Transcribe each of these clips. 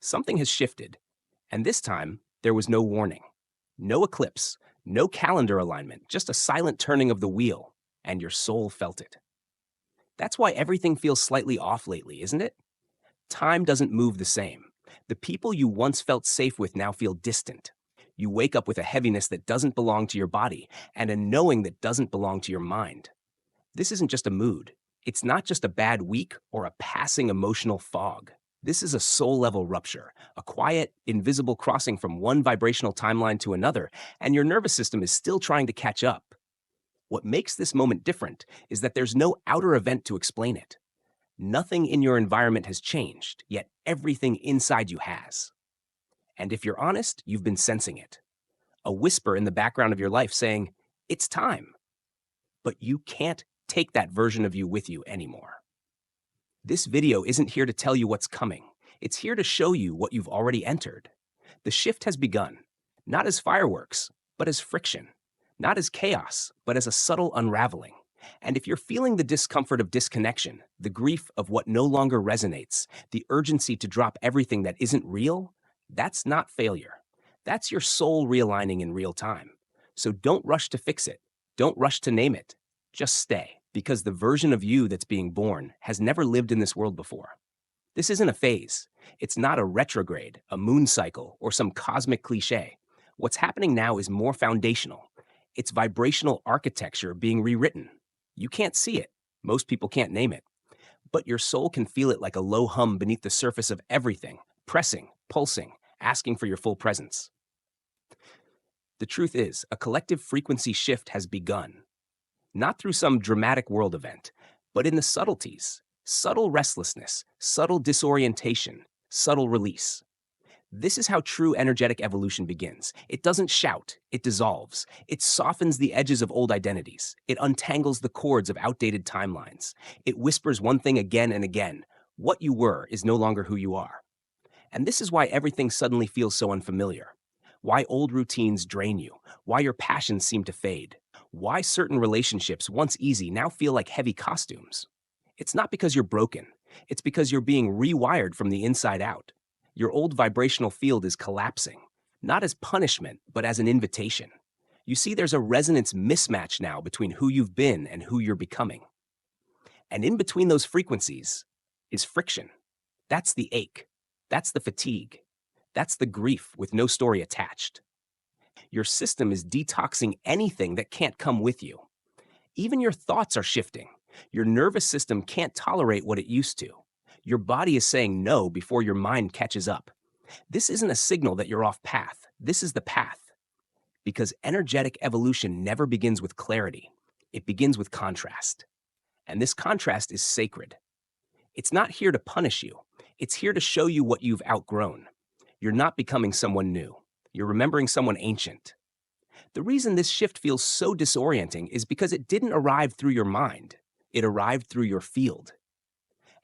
Something has shifted, and this time there was no warning. No eclipse, no calendar alignment, just a silent turning of the wheel, and your soul felt it. That's why everything feels slightly off lately, isn't it? Time doesn't move the same. The people you once felt safe with now feel distant. You wake up with a heaviness that doesn't belong to your body and a knowing that doesn't belong to your mind. This isn't just a mood. It's not just a bad week or a passing emotional fog. This is a soul level rupture, a quiet, invisible crossing from one vibrational timeline to another, and your nervous system is still trying to catch up. What makes this moment different is that there's no outer event to explain it. Nothing in your environment has changed, yet everything inside you has. And if you're honest, you've been sensing it. A whisper in the background of your life saying, "It's time." But you can't take that version of you with you anymore. This video isn't here to tell you what's coming. It's here to show you what you've already entered. The shift has begun, not as fireworks, but as friction. Not as chaos, but as a subtle unraveling. And if you're feeling the discomfort of disconnection, the grief of what no longer resonates, the urgency to drop everything that isn't real, that's not failure. That's your soul realigning in real time. So don't rush to fix it. Don't rush to name it. Just stay, because the version of you that's being born has never lived in this world before. This isn't a phase. It's not a retrograde, a moon cycle, or some cosmic cliche. What's happening now is more foundational. It's vibrational architecture being rewritten. You can't see it. Most people can't name it. But your soul can feel it like a low hum beneath the surface of everything, pressing, pulsing, asking for your full presence. The truth is, a collective frequency shift has begun. Not through some dramatic world event, but in the subtleties. Subtle restlessness, subtle disorientation, subtle release. This is how true energetic evolution begins. It doesn't shout, it dissolves. It softens the edges of old identities. It untangles the cords of outdated timelines. It whispers one thing again and again. What you were is no longer who you are. And this is why everything suddenly feels so unfamiliar. Why old routines drain you. Why your passions seem to fade. Why certain relationships, once easy, now feel like heavy costumes. It's not because you're broken. It's because you're being rewired from the inside out. Your old vibrational field is collapsing, not as punishment, but as an invitation. You see, there's a resonance mismatch now between who you've been and who you're becoming. And in between those frequencies is friction. That's the ache. That's the fatigue. That's the grief with no story attached. Your system is detoxing anything that can't come with you. Even your thoughts are shifting. Your nervous system can't tolerate what it used to. Your body is saying no before your mind catches up. This isn't a signal that you're off path. This is the path. Because energetic evolution never begins with clarity. It begins with contrast. And this contrast is sacred. It's not here to punish you. It's here to show you what you've outgrown. You're not becoming someone new. You're remembering someone ancient. The reason this shift feels so disorienting is because it didn't arrive through your mind. It arrived through your field.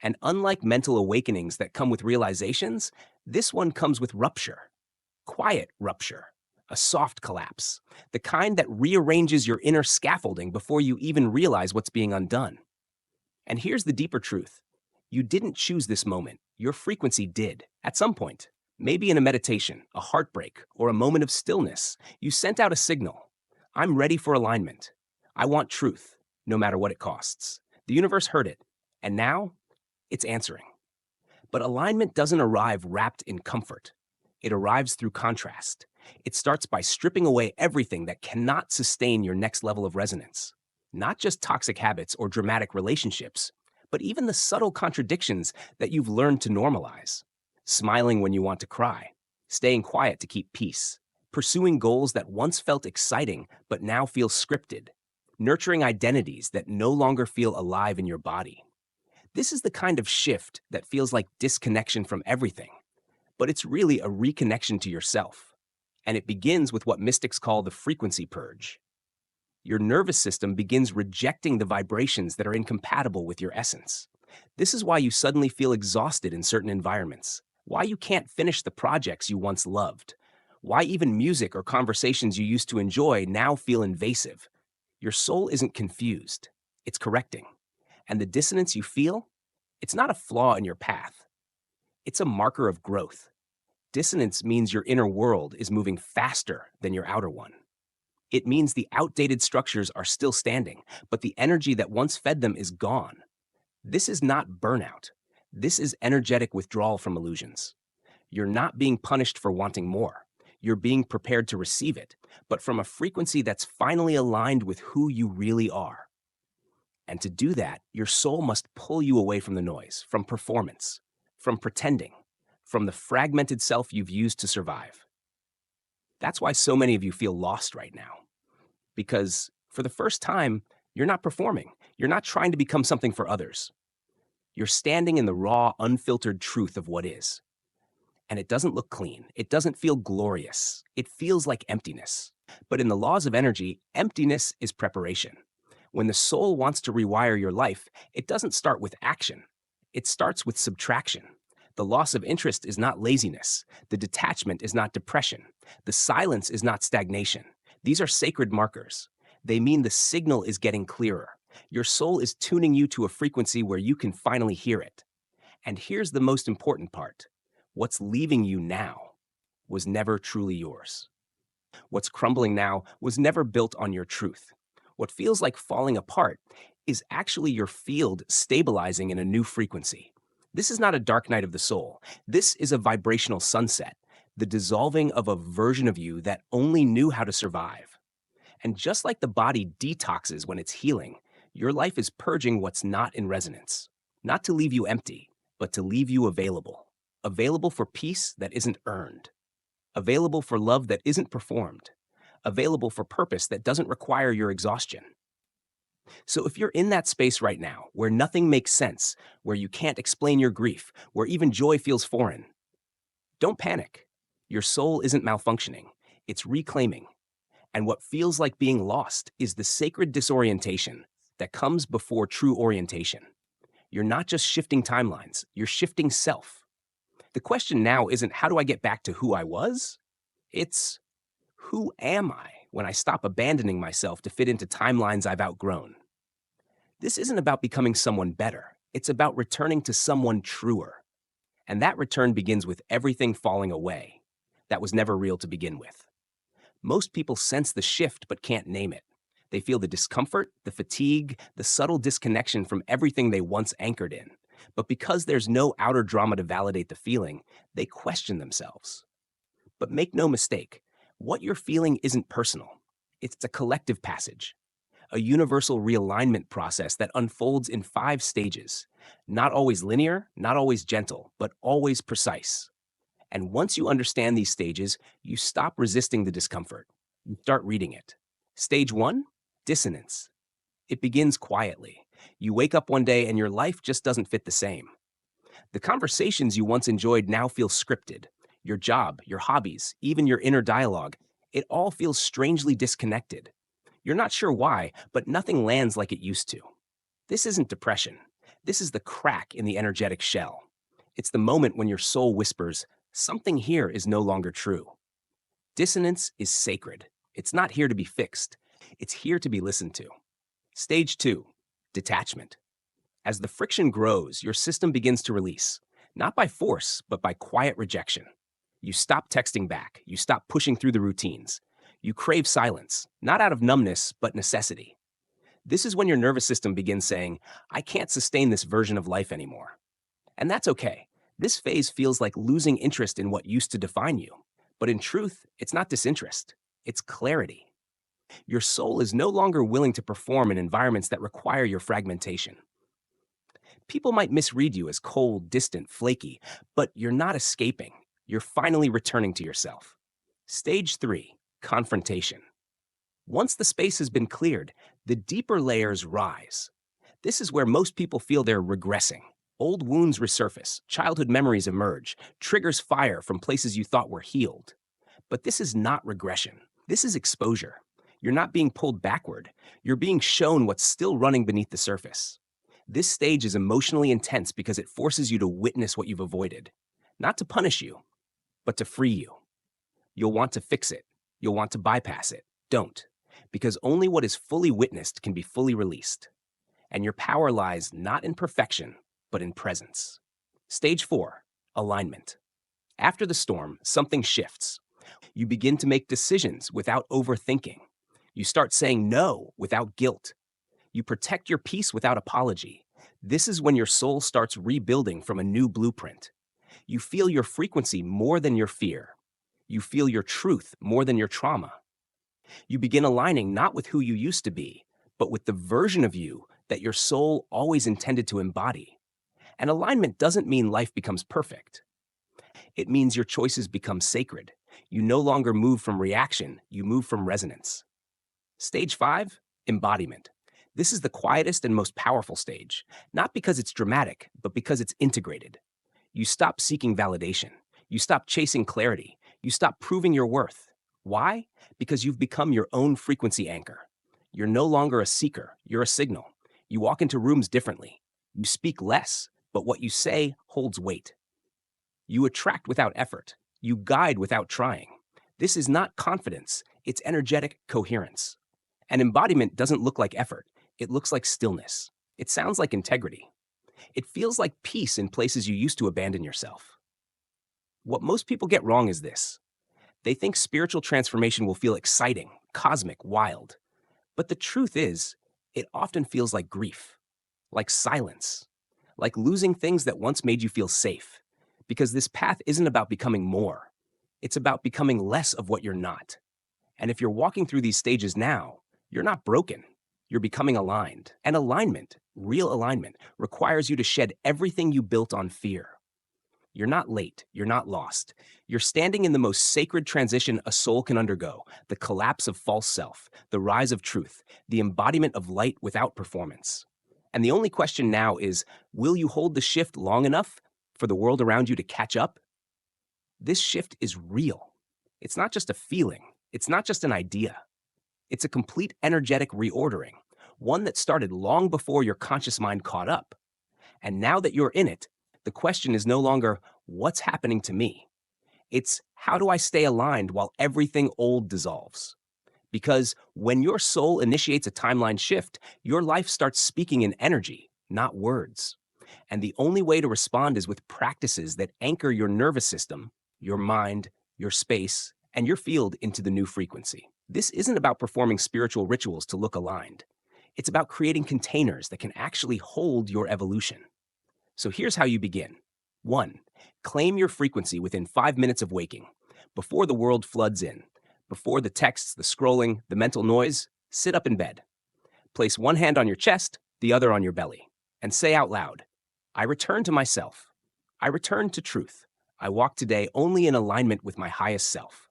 And unlike mental awakenings that come with realizations, this one comes with rupture. Quiet rupture. A soft collapse. The kind that rearranges your inner scaffolding before you even realize what's being undone. And here's the deeper truth. You didn't choose this moment. Your frequency did, at some point. Maybe in a meditation, a heartbreak, or a moment of stillness, you sent out a signal. I'm ready for alignment. I want truth, no matter what it costs. The universe heard it, and now it's answering. But alignment doesn't arrive wrapped in comfort. It arrives through contrast. It starts by stripping away everything that cannot sustain your next level of resonance. Not just toxic habits or dramatic relationships, but even the subtle contradictions that you've learned to normalize. Smiling when you want to cry, staying quiet to keep peace, pursuing goals that once felt exciting but now feel scripted, nurturing identities that no longer feel alive in your body. This is the kind of shift that feels like disconnection from everything, but it's really a reconnection to yourself. And it begins with what mystics call the frequency purge. Your nervous system begins rejecting the vibrations that are incompatible with your essence. This is why you suddenly feel exhausted in certain environments, why you can't finish the projects you once loved, why even music or conversations you used to enjoy now feel invasive. Your soul isn't confused, it's correcting. And the dissonance you feel, it's not a flaw in your path. It's a marker of growth. Dissonance means your inner world is moving faster than your outer one. It means the outdated structures are still standing, but the energy that once fed them is gone. This is not burnout. This is energetic withdrawal from illusions. You're not being punished for wanting more. You're being prepared to receive it, but from a frequency that's finally aligned with who you really are. And to do that, your soul must pull you away from the noise, from performance, from pretending, from the fragmented self you've used to survive. That's why so many of you feel lost right now. Because for the first time, you're not performing. You're not trying to become something for others. You're standing in the raw, unfiltered truth of what is. And it doesn't look clean. It doesn't feel glorious. It feels like emptiness. But in the laws of energy, emptiness is preparation. When the soul wants to rewire your life, it doesn't start with action. It starts with subtraction. The loss of interest is not laziness. The detachment is not depression. The silence is not stagnation. These are sacred markers. They mean the signal is getting clearer. Your soul is tuning you to a frequency where you can finally hear it. And here's the most important part. What's leaving you now was never truly yours. What's crumbling now was never built on your truth. What feels like falling apart is actually your field stabilizing in a new frequency. This is not a dark night of the soul. This is a vibrational sunset, the dissolving of a version of you that only knew how to survive. And just like the body detoxes when it's healing, your life is purging what's not in resonance. Not to leave you empty, but to leave you available. Available for peace that isn't earned. Available for love that isn't performed. Available for purpose that doesn't require your exhaustion. So if you're in that space right now, where nothing makes sense, where you can't explain your grief, where even joy feels foreign, don't panic. Your soul isn't malfunctioning. It's reclaiming. And what feels like being lost is the sacred disorientation that comes before true orientation. You're not just shifting timelines, you're shifting self. The question now isn't how do I get back to who I was? It's who am I when I stop abandoning myself to fit into timelines I've outgrown? This isn't about becoming someone better. It's about returning to someone truer. And that return begins with everything falling away. That was never real to begin with. Most people sense the shift but can't name it. They feel the discomfort, the fatigue, the subtle disconnection from everything they once anchored in. But because there's no outer drama to validate the feeling, they question themselves. But make no mistake, what you're feeling isn't personal. It's a collective passage, a universal realignment process that unfolds in 5 stages. Not always linear, not always gentle, but always precise. And once you understand these stages, you stop resisting the discomfort. You start reading it. Stage 1, dissonance. It begins quietly. You wake up one day and your life just doesn't fit the same. The conversations you once enjoyed now feel scripted. Your job, your hobbies, even your inner dialogue, it all feels strangely disconnected. You're not sure why, but nothing lands like it used to. This isn't depression. This is the crack in the energetic shell. It's the moment when your soul whispers, something here is no longer true. Dissonance is sacred. It's not here to be fixed. It's here to be listened to. Stage 2, detachment. As the friction grows, your system begins to release, not by force, but by quiet rejection. You stop texting back. You stop pushing through the routines. You crave silence, not out of numbness, but necessity. This is when your nervous system begins saying, I can't sustain this version of life anymore. And that's okay. This phase feels like losing interest in what used to define you. But in truth, it's not disinterest. It's clarity. Your soul is no longer willing to perform in environments that require your fragmentation. People might misread you as cold, distant, flaky, but you're not escaping. You're finally returning to yourself. Stage 3, confrontation. Once the space has been cleared, the deeper layers rise. This is where most people feel they're regressing. Old wounds resurface, childhood memories emerge, triggers fire from places you thought were healed. But this is not regression. This is exposure. You're not being pulled backward. You're being shown what's still running beneath the surface. This stage is emotionally intense because it forces you to witness what you've avoided. Not to punish you, but to free you. You'll want to fix it. You'll want to bypass it. Don't. Because only what is fully witnessed can be fully released. And your power lies not in perfection, but in presence. Stage 4, alignment. After the storm, something shifts. You begin to make decisions without overthinking. You start saying no without guilt. You protect your peace without apology. This is when your soul starts rebuilding from a new blueprint. You feel your frequency more than your fear. You feel your truth more than your trauma. You begin aligning not with who you used to be, but with the version of you that your soul always intended to embody. And alignment doesn't mean life becomes perfect. It means your choices become sacred. You no longer move from reaction, you move from resonance. Stage 5, embodiment. This is the quietest and most powerful stage, not because it's dramatic, but because it's integrated. You stop seeking validation. You stop chasing clarity. You stop proving your worth. Why? Because you've become your own frequency anchor. You're no longer a seeker, you're a signal. You walk into rooms differently. You speak less, but what you say holds weight. You attract without effort. You guide without trying. This is not confidence, it's energetic coherence. And embodiment doesn't look like effort, it looks like stillness. It sounds like integrity. It feels like peace in places you used to abandon yourself. What most people get wrong is this. They think spiritual transformation will feel exciting, cosmic, wild. But the truth is, it often feels like grief, like silence, like losing things that once made you feel safe. Because this path isn't about becoming more. It's about becoming less of what you're not. And if you're walking through these stages now, you're not broken. You're becoming aligned. And alignment, real alignment, requires you to shed everything you built on fear. You're not late. You're not lost. You're standing in the most sacred transition a soul can undergo, the collapse of false self, the rise of truth, the embodiment of light without performance. And the only question now is, will you hold the shift long enough for the world around you to catch up? This shift is real. It's not just a feeling. It's not just an idea. It's a complete energetic reordering, one that started long before your conscious mind caught up. And now that you're in it, the question is no longer, what's happening to me? It's, how do I stay aligned while everything old dissolves? Because when your soul initiates a timeline shift, your life starts speaking in energy, not words. And the only way to respond is with practices that anchor your nervous system, your mind, your space, and your field into the new frequency. This isn't about performing spiritual rituals to look aligned. It's about creating containers that can actually hold your evolution. So here's how you begin. 1. Claim your frequency within 5 minutes of waking. Before the world floods in, before the texts, the scrolling, the mental noise, sit up in bed. Place one hand on your chest, the other on your belly, and say out loud, I return to myself. I return to truth. I walk today only in alignment with my highest self.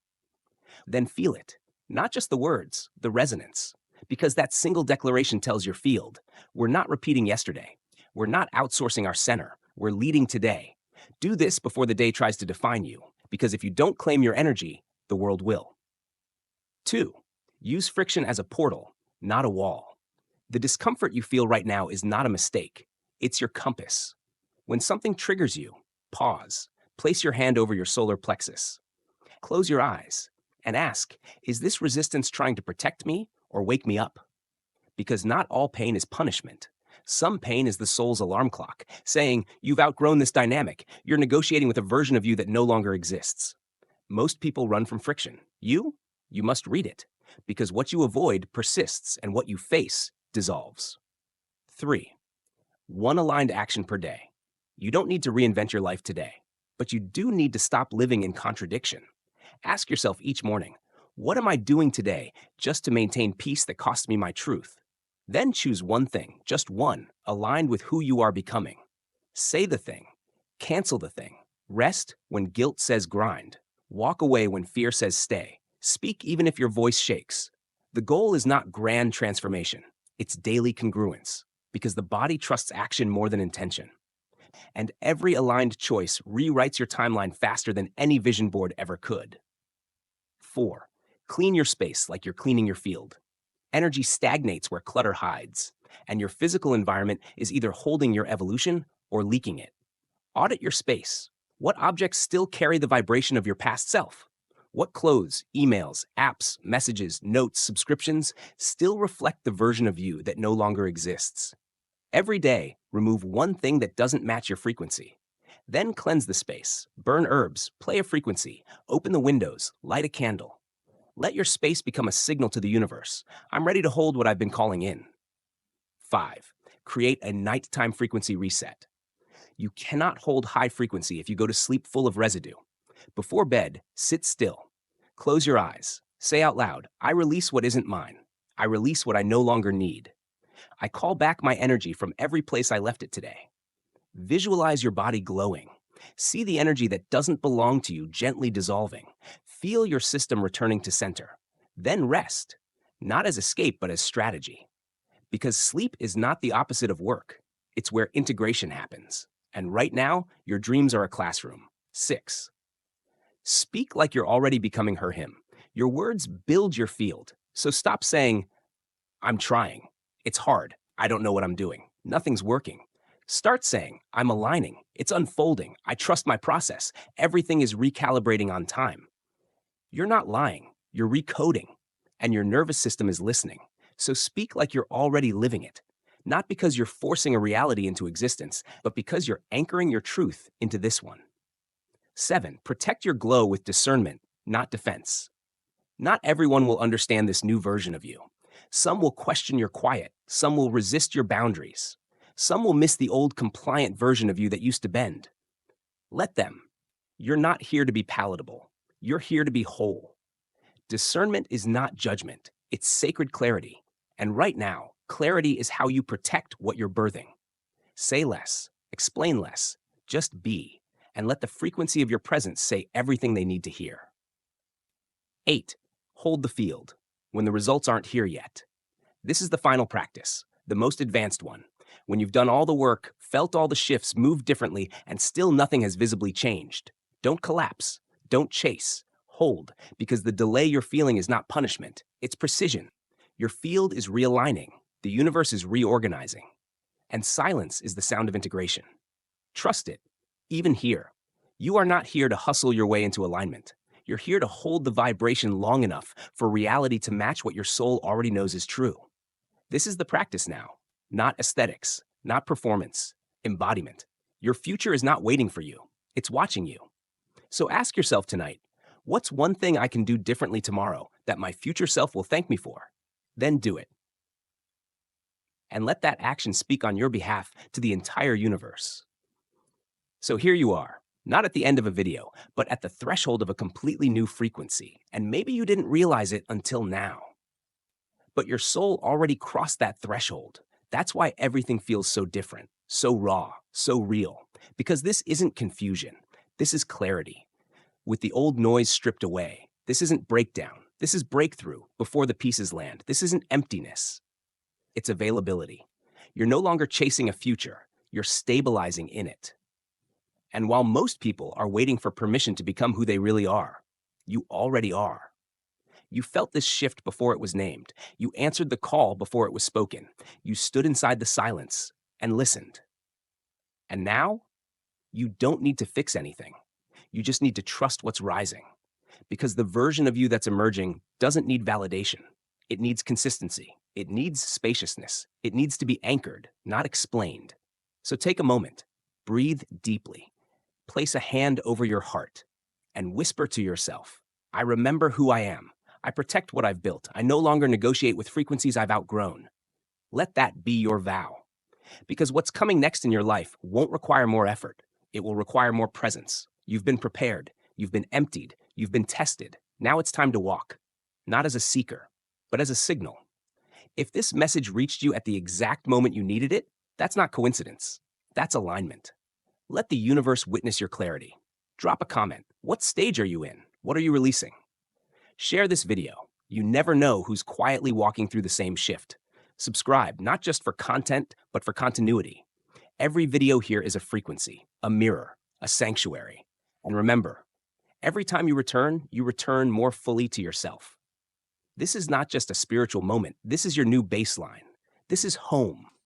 Then feel it, not just the words, the resonance, because that single declaration tells your field, we're not repeating yesterday. We're not outsourcing our center. We're leading today. Do this before the day tries to define you, because if you don't claim your energy, the world will. 2. Use friction as a portal, not a wall. The discomfort you feel right now is not a mistake. It's your compass. When something triggers you, pause. Place your hand over your solar plexus. Close your eyes and ask, is this resistance trying to protect me or wake me up? Because not all pain is punishment. Some pain is the soul's alarm clock, saying, you've outgrown this dynamic. You're negotiating with a version of you that no longer exists. Most people run from friction. You must read it, because what you avoid persists and what you face dissolves. 3. One aligned action per day. You don't need to reinvent your life today, but you do need to stop living in contradiction. Ask yourself each morning, what am I doing today just to maintain peace that costs me my truth? Then choose one thing, just one, aligned with who you are becoming. Say the thing. Cancel the thing. Rest when guilt says grind. Walk away when fear says stay. Speak even if your voice shakes. The goal is not grand transformation. It's daily congruence, because the body trusts action more than intention. And every aligned choice rewrites your timeline faster than any vision board ever could. 4. Clean your space like you're cleaning your field. Energy stagnates where clutter hides, and your physical environment is either holding your evolution or leaking it. Audit your space. What objects still carry the vibration of your past self? What clothes, emails, apps, messages, notes, subscriptions still reflect the version of you that no longer exists? Every day, remove one thing that doesn't match your frequency. Then cleanse the space, burn herbs, play a frequency, open the windows, light a candle. Let your space become a signal to the universe. I'm ready to hold what I've been calling in. 5. Create a nighttime frequency reset. You cannot hold high frequency if you go to sleep full of residue. Before bed, sit still. Close your eyes. Say out loud, I release what isn't mine. I release what I no longer need. I call back my energy from every place I left it today. Visualize your body glowing. See the energy that doesn't belong to you gently dissolving. Feel your system returning to center. Then rest, not as escape, but as strategy. Because sleep is not the opposite of work. It's where integration happens. And right now, your dreams are a classroom. 6. Speak like you're already becoming her him. Your words build your field. So stop saying, I'm trying. It's hard. I don't know what I'm doing. Nothing's working. Start saying, I'm aligning. It's unfolding. I trust my process. Everything is recalibrating on time. You're not lying. You're recoding. And your nervous system is listening. So speak like you're already living it. Not because you're forcing a reality into existence, but because you're anchoring your truth into this one. 7. Protect your glow with discernment, not defense. Not everyone will understand this new version of you. Some will question your quiet. Some will resist your boundaries. Some will miss the old compliant version of you that used to bend. Let them. You're not here to be palatable. You're here to be whole. Discernment is not judgment. It's sacred clarity. And right now, clarity is how you protect what you're birthing. Say less. Explain less. Just be. And let the frequency of your presence say everything they need to hear. 8. Hold the field when the results aren't here yet. This is the final practice, the most advanced one. When you've done all the work, felt all the shifts, moved differently, and still nothing has visibly changed. Don't collapse. Don't chase. Hold, because the delay you're feeling is not punishment. It's precision. Your field is realigning. The universe is reorganizing. And silence is the sound of integration. Trust it. Even here. You are not here to hustle your way into alignment. You're here to hold the vibration long enough for reality to match what your soul already knows is true. This is the practice now, not aesthetics, not performance, embodiment. Your future is not waiting for you. It's watching you. So ask yourself tonight, what's one thing I can do differently tomorrow that my future self will thank me for? Then do it. And let that action speak on your behalf to the entire universe. So here you are. Not at the end of a video, but at the threshold of a completely new frequency. And maybe you didn't realize it until now. But your soul already crossed that threshold. That's why everything feels so different, so raw, so real. Because this isn't confusion. This is clarity. With the old noise stripped away. This isn't breakdown. This is breakthrough before the pieces land. This isn't emptiness. It's availability. You're no longer chasing a future. You're stabilizing in it. And while most people are waiting for permission to become who they really are, you already are. You felt this shift before it was named. You answered the call before it was spoken. You stood inside the silence and listened. And now, you don't need to fix anything. You just need to trust what's rising. Because the version of you that's emerging doesn't need validation. It needs consistency. It needs spaciousness. It needs to be anchored, not explained. So take a moment, breathe deeply. Place a hand over your heart and whisper to yourself, I remember who I am. I protect what I've built. I no longer negotiate with frequencies I've outgrown. Let that be your vow. Because what's coming next in your life won't require more effort. It will require more presence. You've been prepared. You've been emptied. You've been tested. Now it's time to walk. Not as a seeker, but as a signal. If this message reached you at the exact moment you needed it, that's not coincidence. That's alignment. Let the universe witness your clarity. Drop a comment. What stage are you in? What are you releasing? Share this video. You never know who's quietly walking through the same shift. Subscribe, not just for content, but for continuity. Every video here is a frequency, a mirror, a sanctuary. And remember, every time you return more fully to yourself. This is not just a spiritual moment. This is your new baseline. This is home.